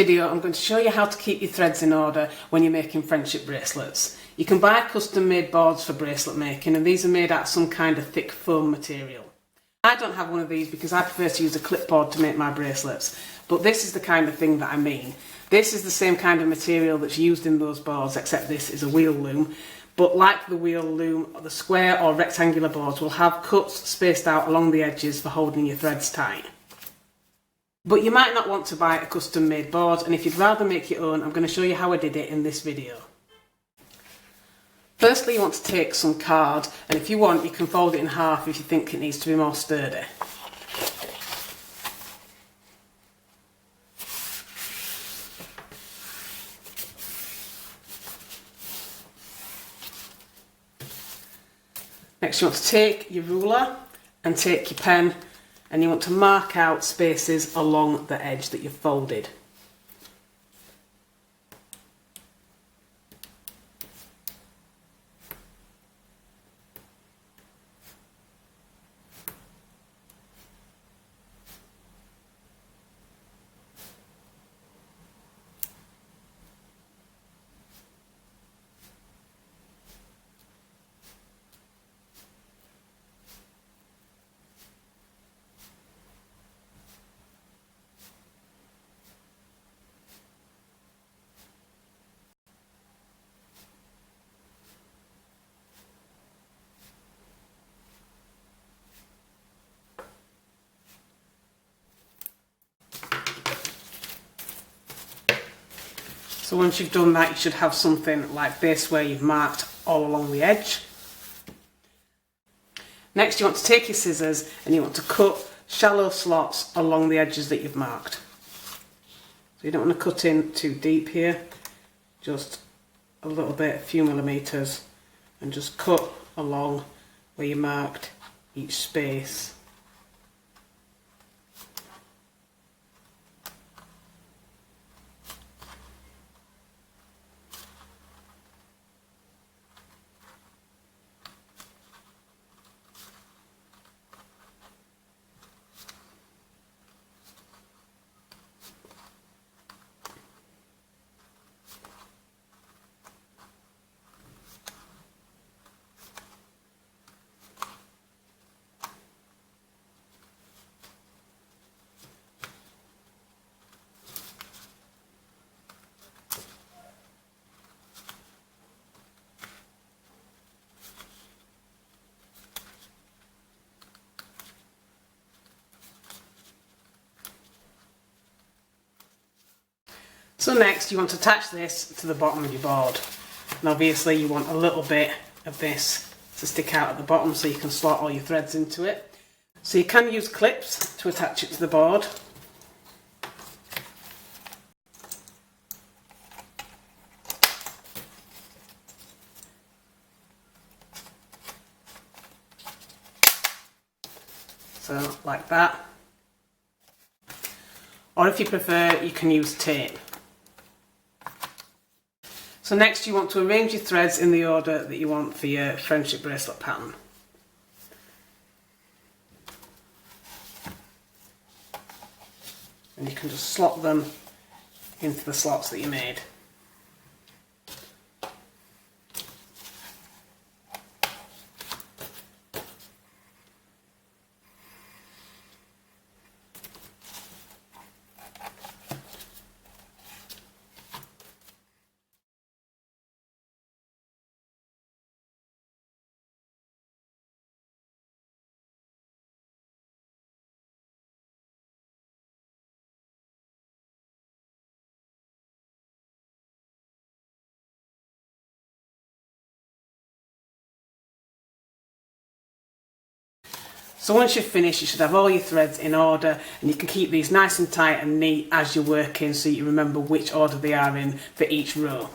video I'm going to show you how to keep your threads in order when you're making friendship bracelets. You can buy custom made boards for bracelet making, and these are made out of some kind of thick foam material. I don't have one of these because I prefer to use a clipboard to make my bracelets, but this is the kind of thing that I mean. This is the same kind of material that's used in those boards, except this is a wheel loom. But like the wheel loom, the square or rectangular boards will have cuts spaced out along the edges for holding your threads tight. But you might not want to buy a custom made board, and if you'd rather make your own, I'm going to show you how I did it in this video. Firstly, you want to take some card, and if you want, you can fold it in half if you think it needs to be more sturdy. Next, you want to take your ruler and take your pen, and you want to mark out spaces along the edge that you've folded. So once you've done that, you should have something like this where you've marked all along the edge. Next, you want to take your scissors and you want to cut shallow slots along the edges that you've marked. So you don't want to cut in too deep here, just a little bit, a few millimetres, and just cut along where you marked each space. So next, you want to attach this to the bottom of your board, and obviously you want a little bit of this to stick out at the bottom so you can slot all your threads into it. So you can use clips to attach it to the board. So like that. Or if you prefer, you can use tape. So next, you want to arrange your threads in the order that you want for your friendship bracelet pattern. And you can just slot them into the slots that you made. So once you've finished, you should have all your threads in order, and you can keep these nice and tight and neat as you're working so you remember which order they are in for each row.